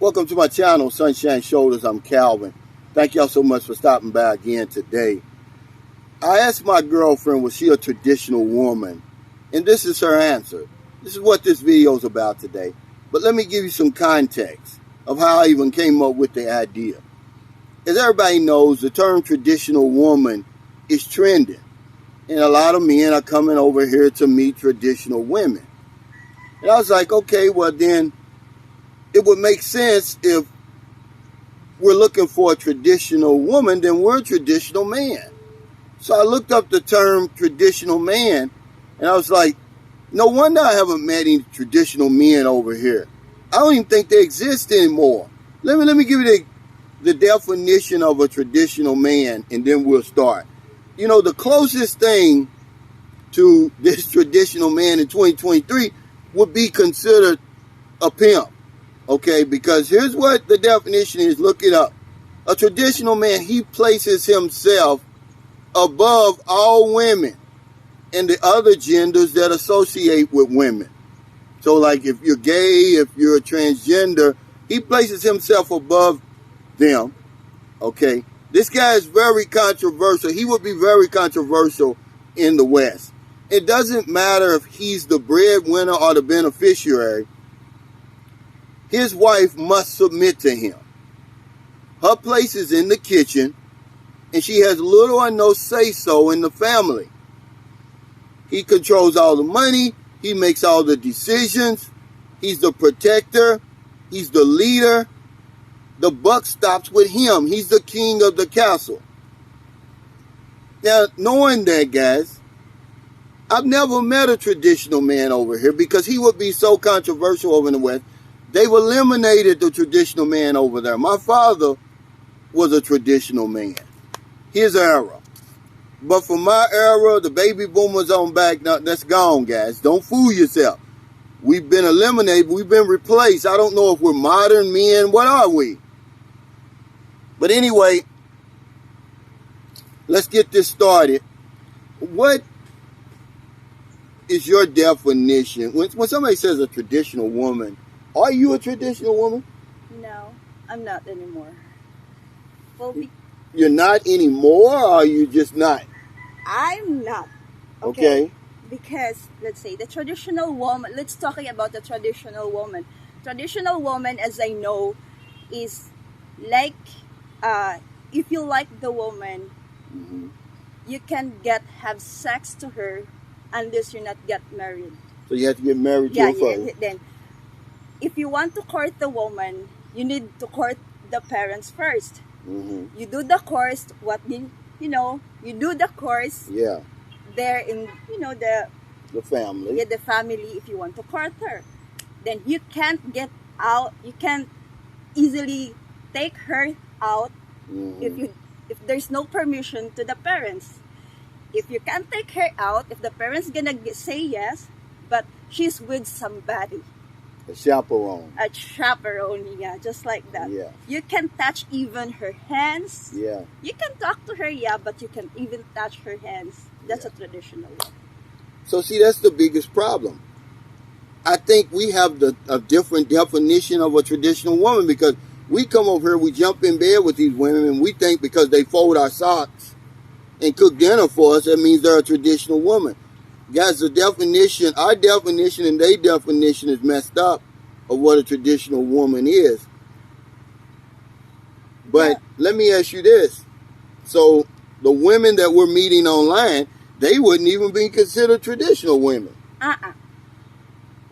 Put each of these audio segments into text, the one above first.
Welcome to my channel, Sunshine Shoulders. I'm Calvin. Thank y'all so much for stopping by again today. I asked my girlfriend, was she a traditional woman? And this is her answer. This is what this video is about today. But let me give you some context of how I even came up with the idea. As everybody knows, the term traditional woman is trending. And a lot of men are coming over here to meet traditional women. And I was like, okay, well then, it would make sense if we're looking for a traditional woman, then we're a traditional man. So I looked up the term traditional man, and I was like, no wonder I haven't met any traditional men over here. I don't even think they exist anymore. Let me give you the definition of a traditional man, and then we'll start. You know, the closest thing to this traditional man in 2023 would be considered a pimp. Okay, because here's what the definition is. Look it up. A traditional man, he places himself above all women and the other genders that associate with women. So like if you're gay, if you're a transgender, he places himself above them. Okay, this guy is very controversial. He would be very controversial in the West. It doesn't matter if he's the breadwinner or the beneficiary. His wife must submit to him. Her place is in the kitchen, and she has little or no say-so in the family. He controls all the money. He makes all the decisions. He's the protector. He's the leader. The buck stops with him. He's the king of the castle. Now, knowing that, guys, I've never met a traditional man over here because he would be so controversial over in the West. They've eliminated the traditional man over there. My father was a traditional man. His era. But for my era, the baby boomers on back, now that's gone, guys. Don't fool yourself. We've been eliminated. We've been replaced. I don't know if we're modern men. What are we? But anyway, let's get this started. What is your definition? When somebody says a traditional woman, are you a traditional woman? No, I'm not anymore. Well, You're not anymore, or are you just not? I'm not. Okay. Because, let's say, the traditional woman, let's talk about the traditional woman. Traditional woman, as I know, is like, if you like the woman, you can have sex to her unless you're not get married. So you have to get married to her first. Then, if you want to court the woman, you need to court the parents first. You do the course, you do the course. Yeah. There in, The family. Yeah, the family. If you want to court her, then you can't get out. You can't easily take her out if there's no permission to the parents. If you can't take her out, if the parents gonna say yes, but she's with somebody. A chaperone. A chaperone, yeah, just like that. Yeah. You can touch even her hands. Yeah. You can talk to her, yeah, but you can even touch her hands. That's a traditional one. So see, that's the biggest problem. I think we have a different definition of a traditional woman because we come over here, we jump in bed with these women, and we think because they fold our socks and cook dinner for us, that means they're a traditional woman. Guys, the definition, our definition and their definition is messed up of what a traditional woman is. But let me ask you this. So the women that we're meeting online, they wouldn't even be considered traditional women.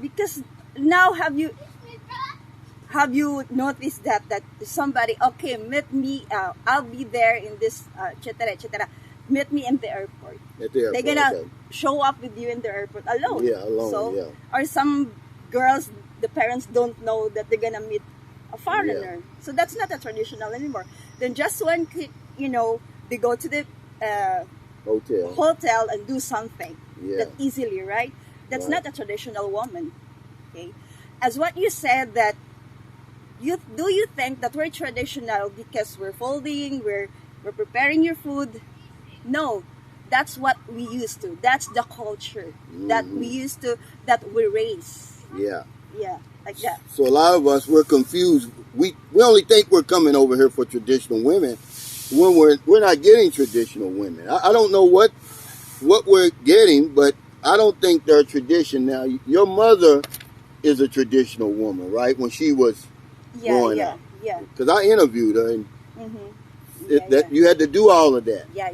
Because now have you noticed that somebody, okay, meet me, I'll be there in this, etc., etc. Meet me in the airport. At the airport, they're gonna show up with you in the airport alone. Yeah, alone. So, yeah. Or some girls, the parents don't know that they're gonna meet a foreigner. Yeah. So that's not a traditional anymore. Then just when they go to the hotel and do something that easily, right? That's not a traditional woman. Okay, as what you said, that you think that we're traditional because we're folding, we're preparing your food? No, that's what we used to. That's the culture that we used to, that we raise. Yeah. Yeah, like that. So a lot of us, we're confused. We only think we're coming over here for traditional women when we're not getting traditional women. I don't know what we're getting, but I don't think they're a tradition. Now, your mother is a traditional woman, right? When she was growing up. Yeah. Because I interviewed her, and Mm-hmm. you had to do all of that. Yeah,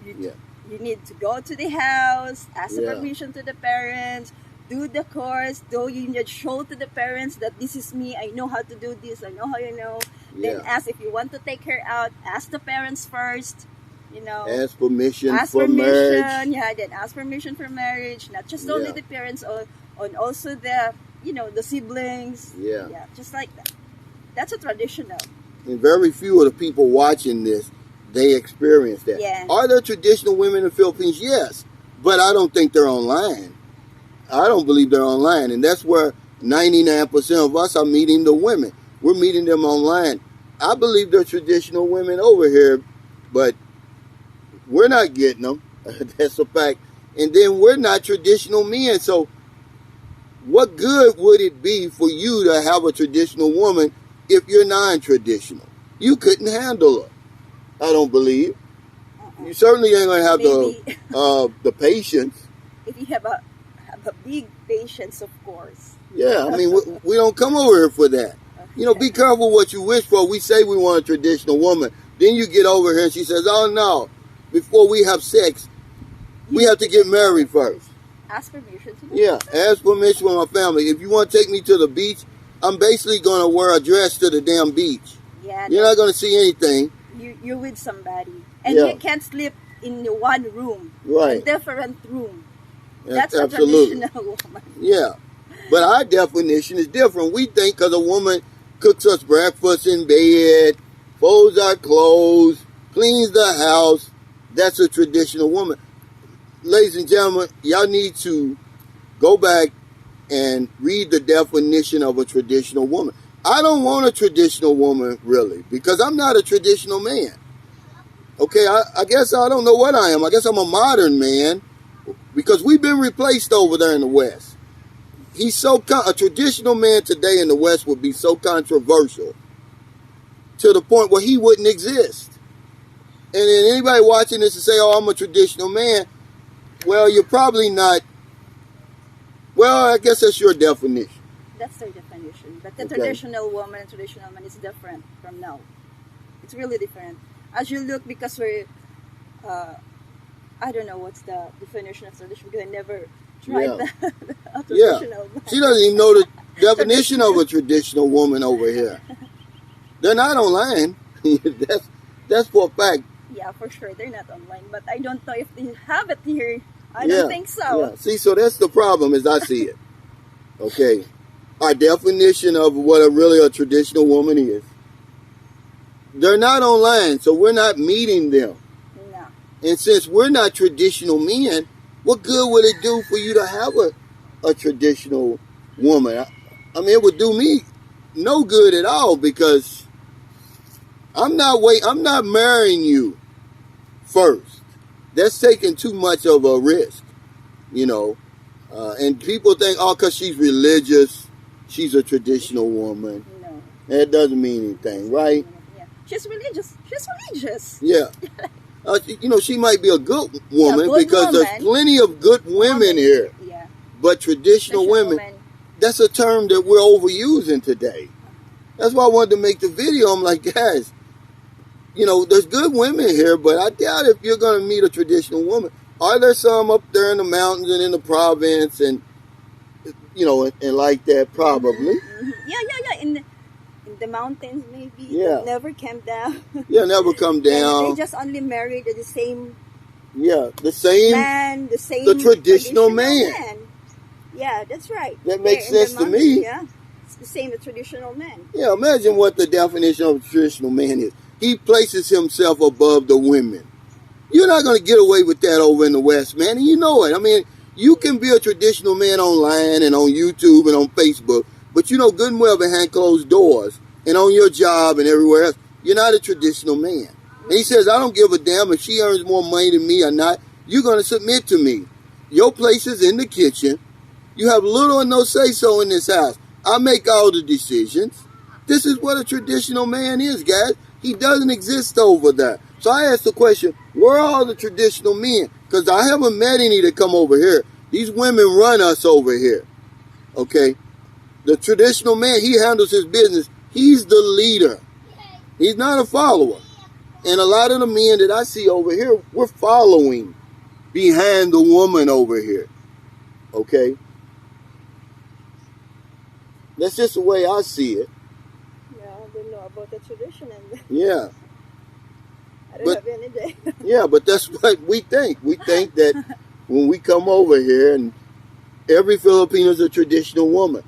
you need to go to the house, ask the permission to the parents, do the course, you need to show to the parents that this is me, I know how to do this, I know how you know. Then ask if you want to take her out, ask the parents first, you know. Ask permission for marriage. Yeah, then ask permission for marriage, not just only the parents, on also the, the siblings. Yeah, just like that. That's a traditional. And very few of the people watching this, they experience that. Yeah. Are there traditional women in the Philippines? Yes. But I don't think they're online. I don't believe they're online. And that's where 99% of us are meeting the women. We're meeting them online. I believe they're traditional women over here, but we're not getting them. That's a fact. And then we're not traditional men. So what good would it be for you to have a traditional woman if you're non-traditional? You couldn't handle her, I don't believe. You certainly ain't going to have the patience. If you have a big patience, of course. Yeah, I mean, we don't come over here for that. Be careful what you wish for. We say we want a traditional woman. Then you get over here and she says, oh, no, before we have sex, we have to get married first. Ask permission to ask permission from my family. If you want to take me to the beach, I'm basically going to wear a dress to the damn beach. Yeah, you're not going to see anything. You're with somebody. And you can't sleep in one room. Right. A different room. That's a traditional woman. Yeah. But our definition is different. We think because a woman cooks us breakfast in bed, folds our clothes, cleans the house, that's a traditional woman. Ladies and gentlemen, y'all need to go back and read the definition of a traditional woman. I don't want a traditional woman, really, because I'm not a traditional man. Okay, I guess I don't know what I am. I guess I'm a modern man, because we've been replaced over there in the West. A traditional man today in the West would be so controversial to the point where he wouldn't exist. And then anybody watching this and say, oh, I'm a traditional man, well, you're probably not. Well, I guess that's your definition. That's their definition. But the traditional woman and traditional man is different from now. It's really different. As you look, because we're, I don't know what's the definition of tradition, because I never tried a traditional man. She doesn't even know the definition of a traditional woman over here. They're not online. That's for a fact. Yeah, for sure. They're not online. But I don't know if they have it here. I don't think so. Yeah. See, so that's the problem as I see it. Okay. Our definition of what really a traditional woman is. They're not online, so we're not meeting them. No. And since we're not traditional men, what good would it do for you to have a traditional woman? I mean, it would do me no good at all, because I'm not marrying you first. That's taking too much of a risk, and people think, oh, because she's religious, she's a traditional woman. No. That doesn't mean anything, right? Yeah. She's religious. Yeah. She might be a good woman, good because woman. there's plenty of good women here. Yeah. But traditional women, that's a term that we're overusing today. That's why I wanted to make the video. I'm like, guys, there's good women here, but I doubt if you're going to meet a traditional woman. Are there some up there in the mountains and in the province and like that? Probably. Mm-hmm. Yeah. In the mountains, maybe. Yeah. Never came down. Yeah, never come down. They just only married the same. Yeah, the same man, the traditional man. Yeah, that's right. That makes sense to me. Yeah, it's the same, the traditional man. Yeah, imagine what the definition of a traditional man is. He places himself above the women. You're not going to get away with that over in the West, man, and you know it. I mean, you can be a traditional man online and on YouTube and on Facebook, but you know good and well behind closed doors and on your job and everywhere else, you're not a traditional man. And he says, I don't give a damn if she earns more money than me or not. You're going to submit to me. Your place is in the kitchen. You have little or no say-so in this house. I make all the decisions. This is what a traditional man is, guys. He doesn't exist over there. So I asked the question, where are all the traditional men? Because I haven't met any that come over here. These women run us over here. Okay? The traditional man, he handles his business. He's the leader. He's not a follower. And a lot of the men that I see over here, we're following behind the woman over here. Okay? That's just the way I see it. Yeah, I don't know about the tradition. Yeah. I don't have any day. Yeah, but that's what we think. We think that when we come over here, and every Filipino is a traditional woman.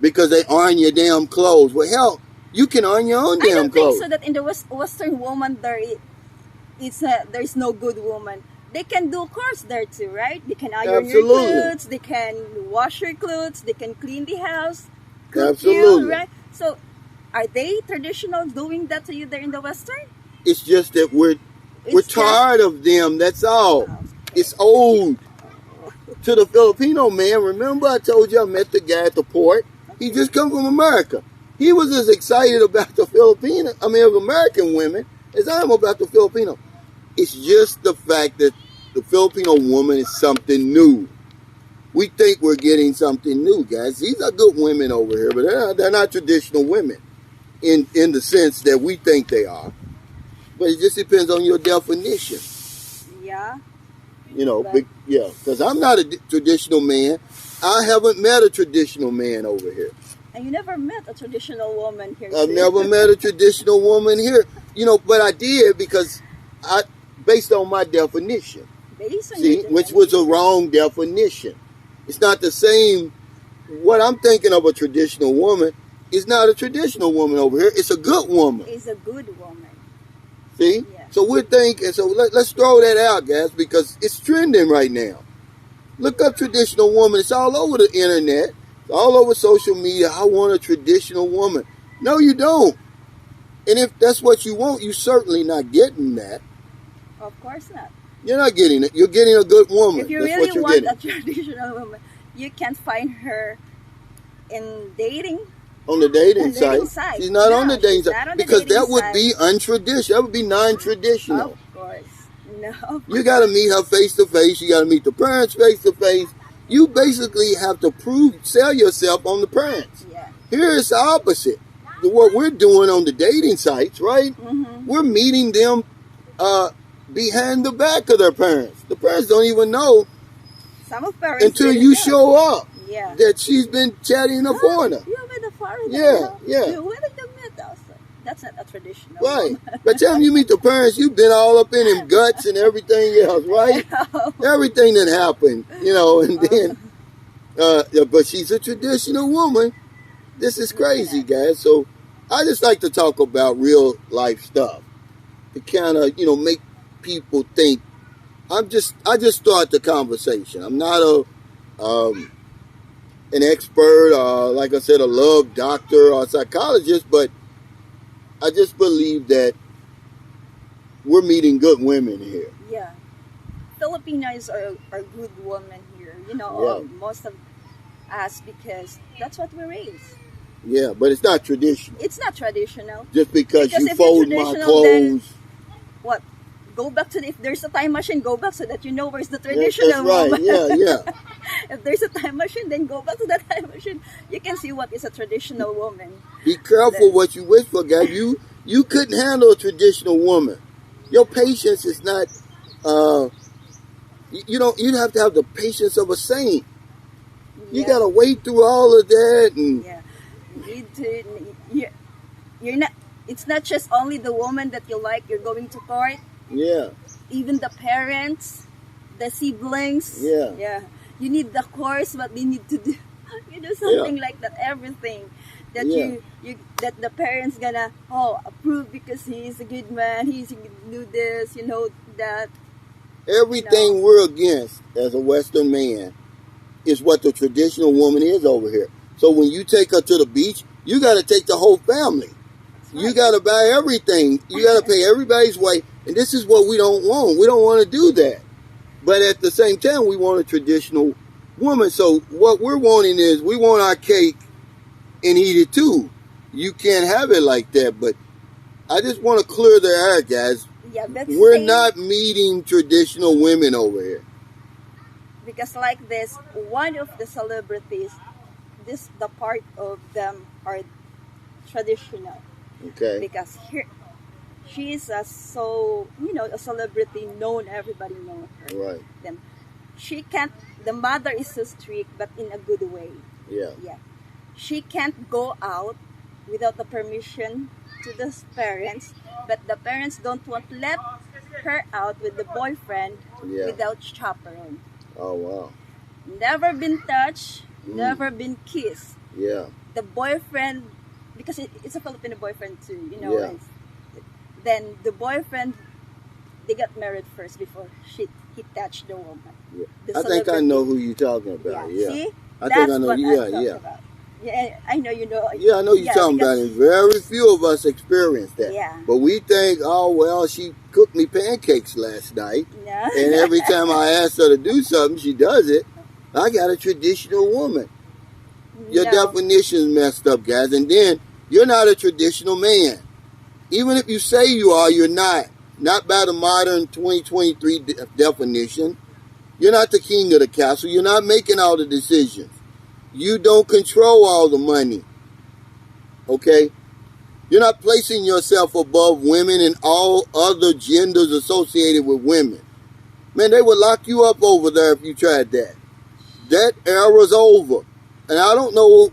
Because they iron your damn clothes. Well, hell, you can iron your own damn clothes. I don't think so that in the Western woman there's no good woman. They can do chores there too, right? They can iron your clothes, they can wash your clothes, they can clean the house, cook you, right? So, are they traditional doing that to you there in the Western? It's just that we're tired of them, that's all. Okay. It's old. To the Filipino man, remember I told you I met the guy at the port? He just come from America. He was as excited about the American women as I am about the Filipino. It's just the fact that the Filipino woman is something new. We think we're getting something new, guys. These are good women over here, but they're not traditional women in the sense that we think they are. But it just depends on your definition. Yeah. You know, because I'm not a traditional man. I haven't met a traditional man over here. And you never met a traditional woman here, I've never met a traditional woman here. You know, but I did because based on my definition. Which was a wrong definition. It's not the same. What I'm thinking of a traditional woman is not a traditional woman over here. It's a good woman. It's a good woman. See? Yeah. So we're thinking, so let's throw that out, guys, because it's trending right now. Look up traditional woman. It's all over the internet. It's all over social media. I want a traditional woman. No, you don't. And if that's what you want, you're certainly not getting that. Of course not. You're not getting it. You're getting a good woman. If you really want a traditional woman, you can find her in dating. On the dating site. She's not on the dating site. Because that would be untraditional. That would be non-traditional. Of course. No. You got to meet her face to face. You got to meet the parents face to face. You basically have to sell yourself on the parents. Yeah. Here it's the opposite. What we're doing on the dating sites, right? Mm-hmm. We're meeting them behind the back of their parents. The parents don't even know until you show up that she's been chatting a foreigner. You met a foreigner. Yeah. Where did you meet us? That's not a traditional. Right. By the time you meet the parents, you've been all up in them guts and everything else, right? Everything that happened, you know, and then, but she's a traditional woman. This is crazy, guys. So I just like to talk about real life stuff to kind of, you know, make people think. I just start the conversation. I'm not an expert or, like I said, a love doctor or psychologist, but I just believe that we're meeting good women here. Yeah. Filipinos are good women here. You know, most of us, because that's what we raised. Yeah, but it's not traditional. It's not traditional. Just because you fold my clothes. Then, what? Go back to if there's a time machine, go back so that you know where's the traditional woman. Yeah. If there's a time machine, then go back to that time machine. You can see what is a traditional woman. Be careful what you wish for, guys. You couldn't handle a traditional woman. Your patience is not. You have to have the patience of a saint. You gotta wait through all of that and. Yeah. You're not. It's not just only the woman that you like. You're going to court. Yeah. Even the parents, the siblings. Yeah. Yeah. You need the course, but they need to do, something like that. Everything that that the parents gonna approve because he's a good man. He's gonna do this. That. Everything we're against as a Western man is what the traditional woman is over here. So when you take her to the beach, you got to take the whole family. Right. You got to buy everything. You got to pay everybody's way. And this is what we don't want. We don't want to do that. But at the same time, we want a traditional woman. So what we're wanting is we want our cake and eat it too. you can't have it like that. But I just want to clear the air, guys. Yeah, but we're not meeting traditional women over here. Because like this, one of the celebrities, the part of them are traditional. Okay. Because here, she is a celebrity known, everybody knows her. Right. Then she can't. The mother is so strict, but in a good way. Yeah. Yeah. She can't go out without the permission to the parents, but the parents don't want to let her out with the boyfriend without chaperone. Oh wow. Never been touched, never been kissed. Yeah. The boyfriend, because it's a Filipino boyfriend too, Yeah. Then the boyfriend, they got married first before he touched the woman. Yeah. The I think I know who you're talking about. Yeah. See? I That's think I know. what Yeah, I'm talking yeah. about. Yeah, I know you know. Yeah, I know you're talking about it. Very few of us experience that. Yeah. But we think, oh, well, she cooked me pancakes last night. No. And every time I ask her to do something, she does it. I got a traditional woman. Your definition's messed up, guys. And then, you're not a traditional man. Even if you say you are, you're not. Not by the modern 2023 definition. You're not the king of the castle. You're not making all the decisions. You don't control all the money. Okay? You're not placing yourself above women and all other genders associated with women. Man, they would lock you up over there if you tried that. That era's over. And I don't know,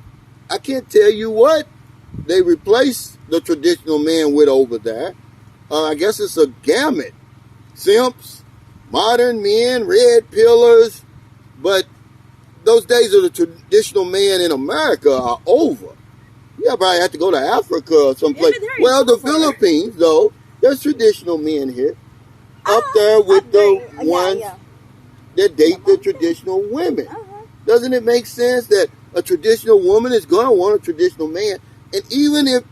I can't tell you what they replaced the traditional man with over there. I guess it's a gamut. Simps, modern men, red pillars, but those days of the traditional man in America are over. You probably have to go to Africa or someplace. Well, the Philippines, though, there's traditional men here. Up there with the ones that date the traditional women. Doesn't it make sense that a traditional woman is going to want a traditional man? And even if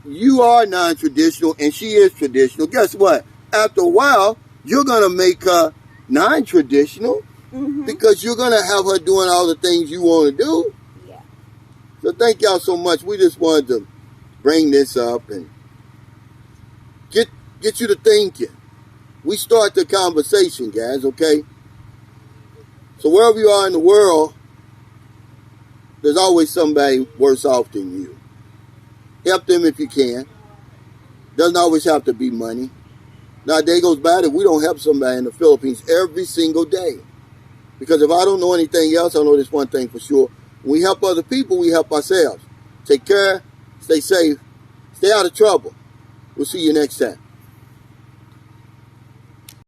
you are non-traditional and she is traditional, guess what? After a while, you're going to make her non-traditional. Because you're going to have her doing all the things you want to do. Yeah. So thank y'all so much. We just wanted to bring this up and get you to thinking. We start the conversation, guys, okay? So wherever you are in the world, there's always somebody worse off than you. Help them if you can. Doesn't always have to be money. Not a day goes by that we don't help somebody in the Philippines every single day. Because if I don't know anything else, I know this one thing for sure. When we help other people, we help ourselves. Take care, stay safe, stay out of trouble. We'll see you next time.